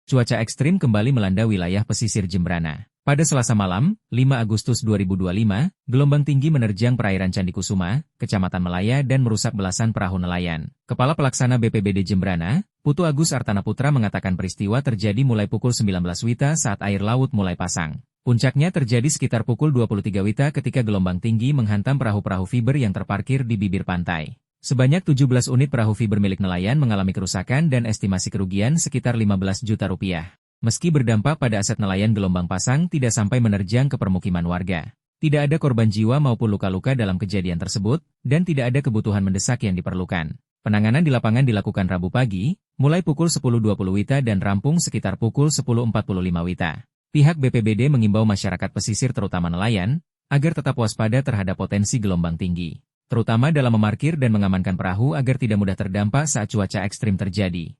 Cuaca ekstrim kembali melanda wilayah pesisir Jembrana. Pada Selasa malam, 5 Agustus 2025, gelombang tinggi menerjang perairan Candi Kusuma, Kecamatan Melaya dan merusak belasan perahu nelayan. Kepala Pelaksana BPBD Jembrana, Putu Agus Artana Putra mengatakan peristiwa terjadi mulai pukul 19 WITA saat air laut mulai pasang. Puncaknya terjadi sekitar pukul 23 WITA ketika gelombang tinggi menghantam perahu-perahu fiber yang terparkir di bibir pantai. Sebanyak 17 unit perahu fiber milik nelayan mengalami kerusakan dan estimasi kerugian sekitar 15 juta rupiah. Meski berdampak pada aset nelayan, gelombang pasang tidak sampai menerjang ke permukiman warga. Tidak ada korban jiwa maupun luka-luka dalam kejadian tersebut, dan tidak ada kebutuhan mendesak yang diperlukan. Penanganan di lapangan dilakukan Rabu pagi, mulai pukul 10.20 WITA dan rampung sekitar pukul 10.45 WITA. Pihak BPBD mengimbau masyarakat pesisir terutama nelayan, agar tetap waspada terhadap potensi gelombang tinggi, terutama dalam memarkir dan mengamankan perahu agar tidak mudah terdampak saat cuaca ekstrim terjadi.